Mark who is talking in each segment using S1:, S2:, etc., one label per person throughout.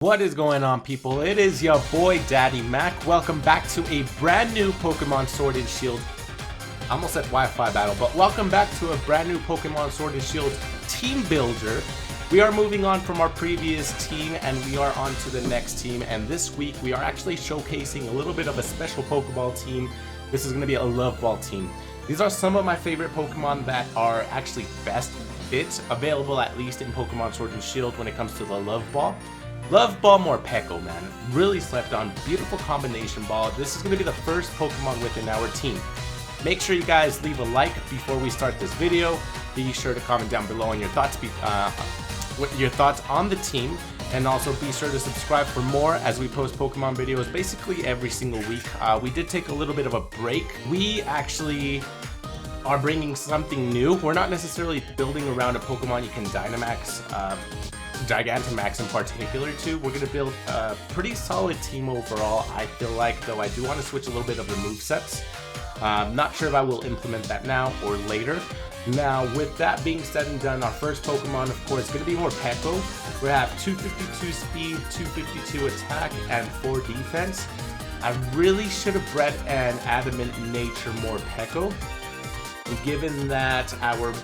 S1: What is going on, people? It is your boy Daddy Mac. Welcome back to a brand new Pokemon Sword and Shield. I almost said Wi-Fi battle, but welcome back to a brand new Pokemon Sword and Shield team builder. We are moving on from our previous team and we are on to the next team. And this week we are actually showcasing a little bit of a special Pokeball team. This is going to be a Love Ball team. These are some of my favorite Pokemon that are actually best fit, available at least in Pokemon Sword and Shield when it comes to the Love Ball. Love Ball Morpeko, man. Really slept on. Beautiful combination ball. This is going to be the first Pokemon within our team. Make sure you guys leave a like before we start this video. Be sure to comment down below on your thoughts, on the team. And also be sure to subscribe for more as we post Pokemon videos basically every single week. We did take a little bit of a break. We actually are bringing something new. We're not necessarily building around a Pokemon you can Dynamax, Gigantamax in particular too. We're going to build a pretty solid team overall, I feel like, though I do want to switch a little bit of the movesets. Not sure if I will implement that now or later. Now, with that being said and done, our first Pokemon, of course, is going to be Morpeko. We have 252 speed, 252 attack, and 4 defense. I really should have bred an Adamant Nature Morpeko. Given that our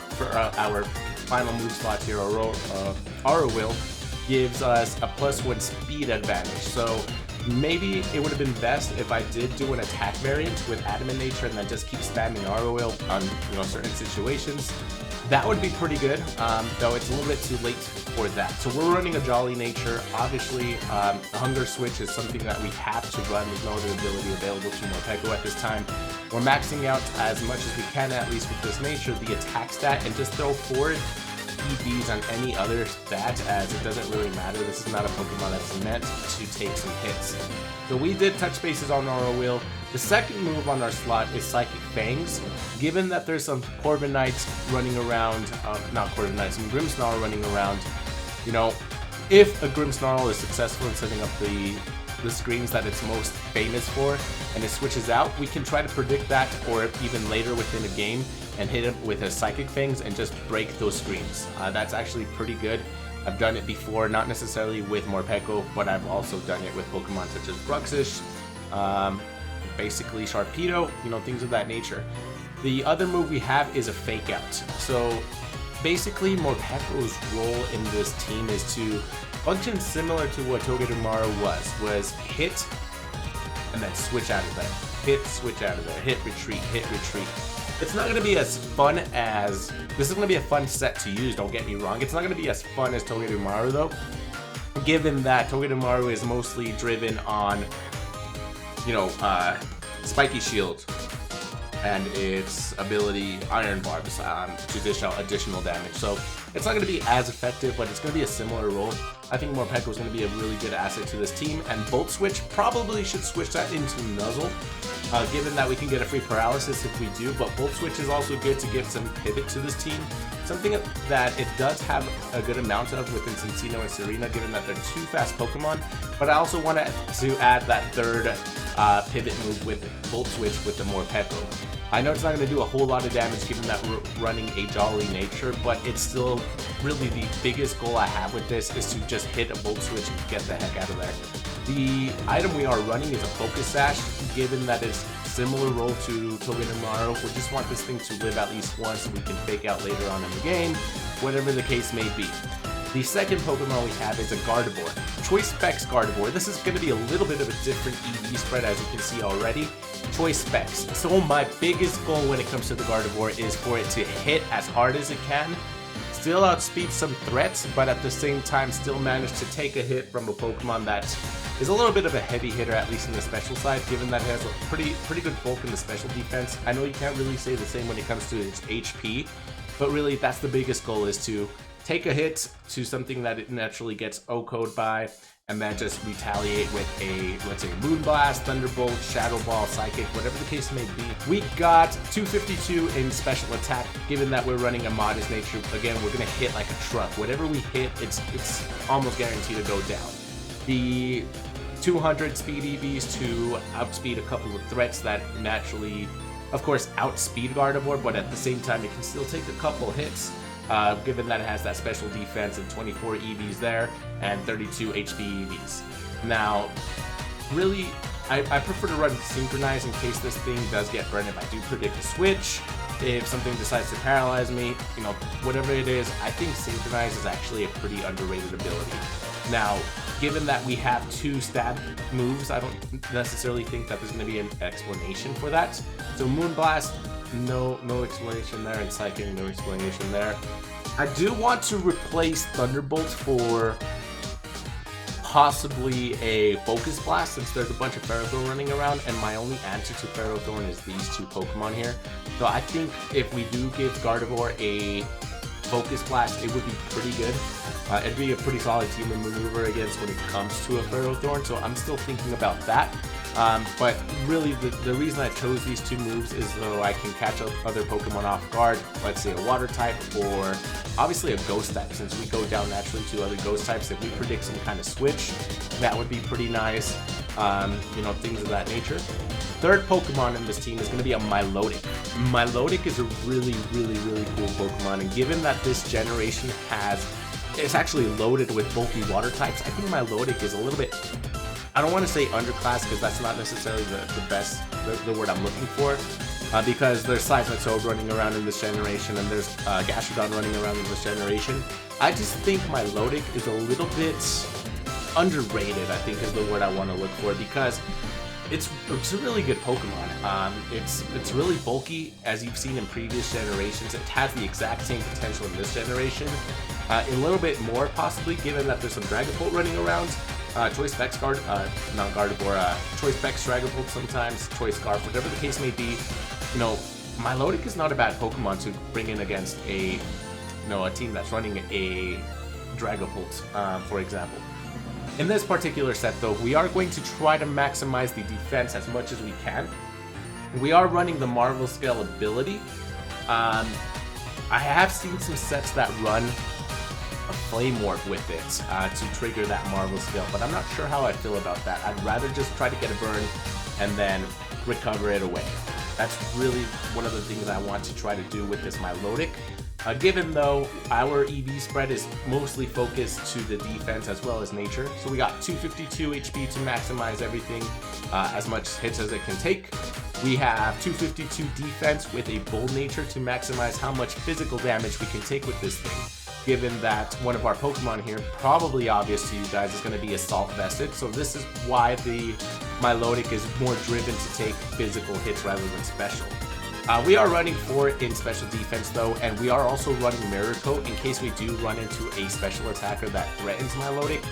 S1: final move slot here, Aura Will, gives us a +1 speed advantage. So maybe it would have been best if I did do an attack variant with Adamant Nature and then just keep spamming Aura Will on certain situations. That would be pretty good, though it's a little bit too late for that. So we're running a Jolly Nature. Obviously, Hunger Switch is something that we have to run. There's no other ability available to Morpeko at this time. We're maxing out as much as we can, at least with this nature, the attack stat, and just throw forward EVs on any other stat, as it doesn't really matter. This is not a Pokemon that's meant to take some hits. So we did touch bases on Aura Wheel. The second move on our slot is Psychic Fangs. Given that there's some Corviknights running around, not Corviknights, some Grimmsnarl running around, if a Grimmsnarl is successful in setting up the screens that it's most famous for, and it switches out, we can try to predict that, or even later within a game, and hit it with a Psychic Fangs and just break those screens. That's actually pretty good. I've done it before, not necessarily with Morpeko, but I've also done it with Pokemon such as Bruxish, basically Sharpedo, things of that nature. The other move we have is a Fake Out. So basically Morpeko's role in this team is to function similar to what Togedemaru was hit and then switch out of there. Hit, switch out of there. Hit, retreat, hit, retreat. It's not going to be as fun as... This is going to be a fun set to use, don't get me wrong. It's not going to be as fun as Togedemaru though, given that Togedemaru is mostly driven on, Spiky Shield and its ability Iron Barbs to dish out additional damage. So it's not going to be as effective, but it's going to be a similar role. I think Morpeko is going to be a really good asset to this team, and Volt Switch probably should switch that into Nuzzle, given that we can get a free paralysis if we do, but Volt Switch is also good to give some pivot to this team. Something that it does have a good amount of within Cinccino and Serena, given that they're two fast Pokemon, but I also wanted to add that third pivot move with Volt Switch with the Morpeko. I know it's not going to do a whole lot of damage given that we're running a Jolly Nature, but it's still really the biggest goal I have with this is to just hit a Volt Switch and get the heck out of there. The item we are running is a Focus Sash, given that it's similar role to Togedemaru. We just want this thing to live at least once so we can fake out later on in the game, whatever the case may be. The second Pokemon we have is a Gardevoir. Choice Specs Gardevoir. This is going to be a little bit of a different EV spread, as you can see already. Choice Specs. So my biggest goal when it comes to the Gardevoir is for it to hit as hard as it can, still outspeed some threats, but at the same time still manage to take a hit from a Pokemon that is a little bit of a heavy hitter, at least in the special side, given that it has a pretty good bulk in the special defense. I know you can't really say the same when it comes to its HP, but really that's the biggest goal, is to take a hit to something that it naturally gets O-code by, and then just retaliate with a, let's say, Moonblast, Thunderbolt, Shadow Ball, Psychic, whatever the case may be. We got 252 in special attack. Given that we're running a Modest Nature, again, we're going to hit like a truck. Whatever we hit, it's almost guaranteed to go down. The 200 speed EVs to outspeed a couple of threats that naturally, of course, outspeed Gardevoir, but at the same time, it can still take a couple hits. given that it has that special defense and 24 EVs there and 32 HP EVs. Now, really, I prefer to run Synchronize in case this thing does get burned. If I do predict a switch, if something decides to paralyze me, you know, whatever it is, I think Synchronize is actually a pretty underrated ability. Now, given that we have 2 stab moves, I don't necessarily think that there's going to be an explanation for that. So Moonblast, no explanation there, and Psychic, no explanation there. I do want to replace Thunderbolt for possibly a Focus Blast, since there's a bunch of Ferrothorn running around, and my only answer to Ferrothorn is these 2 Pokemon here. So I think if we do give Gardevoir a Focus Blast, it would be pretty good. It'd be a pretty solid team maneuver against when it comes to a Ferrothorn, so I'm still thinking about that. But really, the reason I chose these 2 moves is so I can catch up other Pokemon off guard, let's say a Water type, or obviously a Ghost type, since we go down naturally to other Ghost types. If we predict some kind of switch, that would be pretty nice, you know, things of that nature. Third Pokemon in this team is going to be a Milotic. Milotic is a really cool Pokemon, and given that this generation it's actually loaded with bulky Water types, I think Milotic is a little bit, I don't want to say underclassed, because that's not necessarily the best, the word I'm looking for, because there's Seismitoad running around in this generation, and there's Gastrodon running around in this generation. I just think Milotic is a little bit underrated, I think is the word I want to look for, because it's a really good Pokemon. It's really bulky, as you've seen in previous generations. It has the exact same potential in this generation. A little bit more, possibly, given that there's some Dragapult running around. Choice Specs not Gardevoir, Choice Specs Dragapult sometimes, Choice Scarf, whatever the case may be. You know, Milotic is not a bad Pokemon to bring in against a team that's running a Dragapult, for example. In this particular set, though, we are going to try to maximize the defense as much as we can. We are running the Marvel Scale ability. I have seen some sets that run a Flame Orb with it to trigger that Marvel Scale, but I'm not sure how I feel about that. I'd rather just try to get a burn and then recover it away. That's really one of the things I want to try to do with this Milotic. Given though our EV spread is mostly focused to the defense as well as nature, so we got 252 HP to maximize everything, as much hits as it can take. We have 252 defense with a bold nature to maximize how much physical damage we can take with this thing. Given that one of our Pokemon here, probably obvious to you guys, is going to be Assault Vested, so this is why the Milotic is more driven to take physical hits rather than special. We are running 4 in special defense though, and we are also running Mirror Coat in case we do run into a special attacker that threatens Milotic.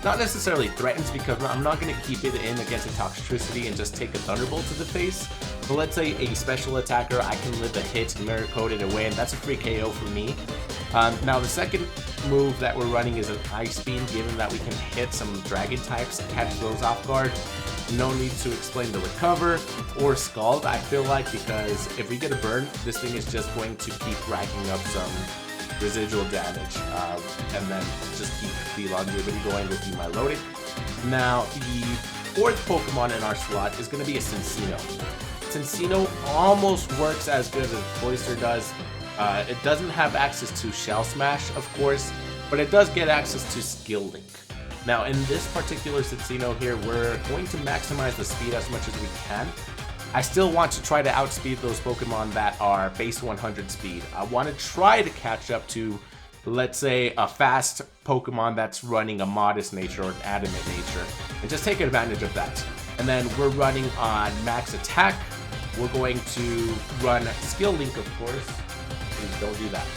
S1: Not necessarily threatens, because I'm not going to keep it in against a Toxtricity and just take a Thunderbolt to the face. But let's say a special attacker, I can live a hit, Mirror Coat it away, and that's a free KO for me. Now the second move that we're running is an Ice Beam, given that we can hit some Dragon types and catch those off guard. No need to explain the Recover or Scald, I feel like, because if we get a burn, this thing is just going to keep racking up some residual damage, and then just keep the longevity going with the Milotic. Now, the fourth Pokemon in our slot is going to be a Cinccino. Cinccino almost works as good as Cloyster does. It doesn't have access to Shell Smash, of course, but it does get access to Skill Link. Now, in this particular Cinccino here, we're going to maximize the speed as much as we can. I still want to try to outspeed those Pokemon that are base 100 speed. I want to try to catch up to, let's say, a fast Pokemon that's running a Modest nature or an Adamant nature, and just take advantage of that. And then we're running on max attack. We're going to run Skill Link, of course. Please don't do that.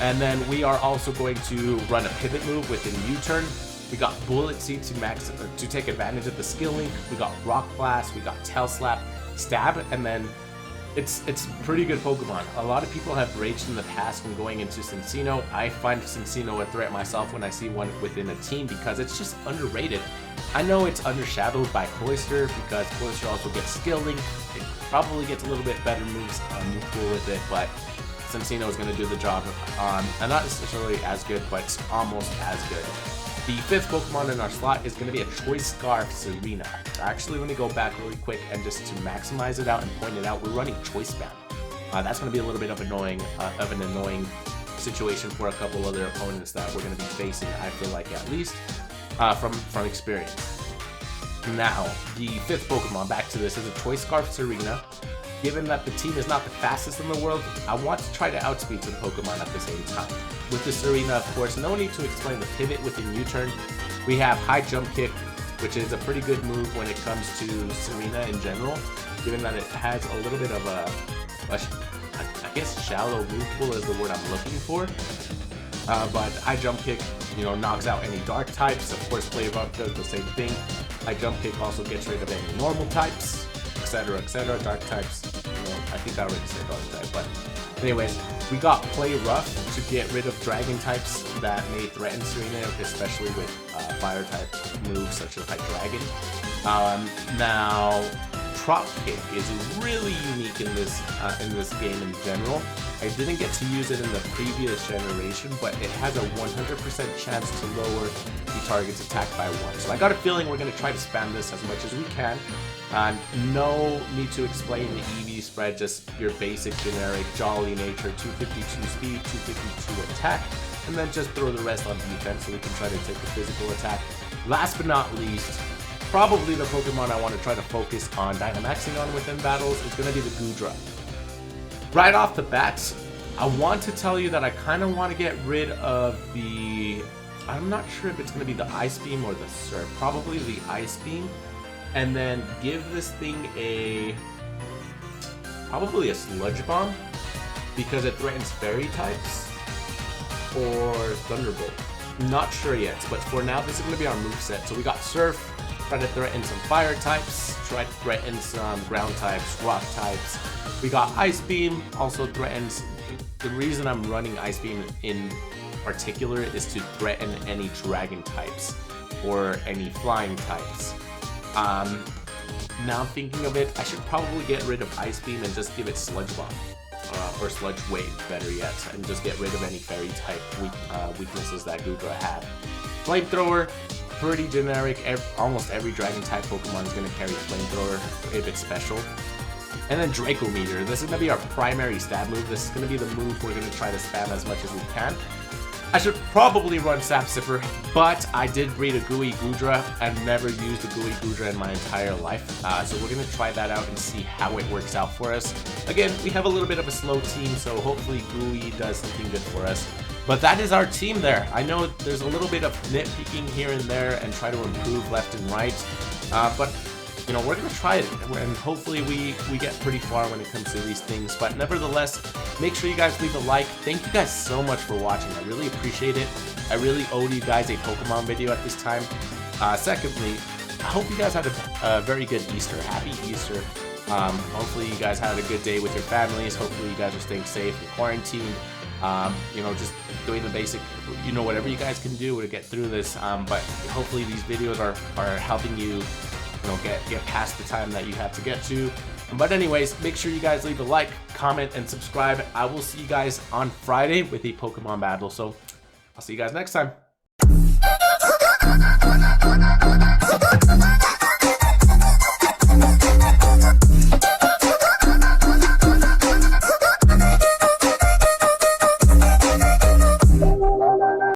S1: And then we are also going to run a pivot move with an U-turn. We got Bullet Seed to take advantage of the Skill Link. We got Rock Blast. We got Tail Slap, Stab, and then it's pretty good Pokemon. A lot of people have raged in the past when going into Cinccino. I find Cinccino a threat myself when I see one within a team because it's just underrated. I know it's undershadowed by Cloyster because Cloyster also gets Skill Link. It probably gets a little bit better moves cool with it, but Cinccino is going to do the job. And not necessarily as good, but almost as good. The fifth Pokemon in our slot is going to be a Choice Scarf Serena. Actually, let me go back really quick and just to maximize it out and point it out, we're running Choice Band. That's going to be a little bit of an annoying situation for a couple other opponents that we're going to be facing, I feel like, at least from experience. Now, the 5th Pokemon, back to this, is a Choice Scarf Serena. Given that the team is not the fastest in the world, I want to try to outspeed some Pokemon at the same time. With the Serena, of course, no need to explain the pivot within U-turn. We have High Jump Kick, which is a pretty good move when it comes to Serena in general, given that it has a little bit of I guess shallow move pool is the word I'm looking for. But High Jump Kick, you know, knocks out any dark types. Of course, Flame Up does the same thing. High Jump Kick also gets rid of any normal types, etc., etc. Dark types, you know, I think I already said dark type, but anyways, we got Play Rough to get rid of dragon types that may threaten Serena, especially with fire type moves such as High Dragon. Now, Drop Kick is really unique in this game in general. I didn't get to use it in the previous generation, but it has a 100% chance to lower the target's attack by 1. So I got a feeling we're going to try to spam this as much as we can. No need to explain the EV spread, just your basic generic Jolly Nature, 252 speed, 252 attack, and then just throw the rest on defense so we can try to take the physical attack. Last but not least, probably the Pokemon I want to try to focus on Dynamaxing on within battles is going to be the Goodra. Right off the bat, I want to tell you that I kind of want to get rid of the... I'm not sure if it's going to be the Ice Beam or the Surf. Probably the Ice Beam. And then give this thing probably a Sludge Bomb, because it threatens Fairy types, or Thunderbolt. Not sure yet, but for now this is going to be our moveset. So we got Surf, try to threaten some Fire types, try to threaten some Ground types, Rock types. We got Ice Beam, also threatens... The reason I'm running Ice Beam in particular is to threaten any Dragon types, or any Flying types. Now I'm thinking of it, I should probably get rid of Ice Beam and just give it Sludge Bomb. Or Sludge Wave, better yet, and just get rid of any Fairy type weaknesses that Goodra had. Flamethrower, pretty generic. Almost every Dragon type Pokemon is going to carry Flamethrower if it's special. And then Draco Meteor. This is going to be our primary stab move. This is going to be the move we're going to try to spam as much as we can. I should probably run Sap Sipper, but I did breed a Gooey Goodra and never used a Gooey Goodra in my entire life. So we're going to try that out and see how it works out for us. Again, we have a little bit of a slow team, so hopefully Gooey does something good for us. But that is our team there. I know there's a little bit of nitpicking here and there and try to improve left and right. But you know, we're going to try it, and hopefully we get pretty far when it comes to these things. But nevertheless, make sure you guys leave a like. Thank you guys so much for watching. I really appreciate it. I really owe you guys a Pokemon video at this time. Secondly, I hope you guys had a very good Easter. Happy Easter. Hopefully you guys had a good day with your families. Hopefully you guys are staying safe and quarantined. You know, just doing the basic, you know, whatever you guys can do to get through this. But hopefully these videos are helping you, you know, get past the time that you have to get to. But anyways, make sure you guys leave a like, comment, and subscribe. I will see you guys on Friday with a Pokemon battle. So I'll see you guys next time.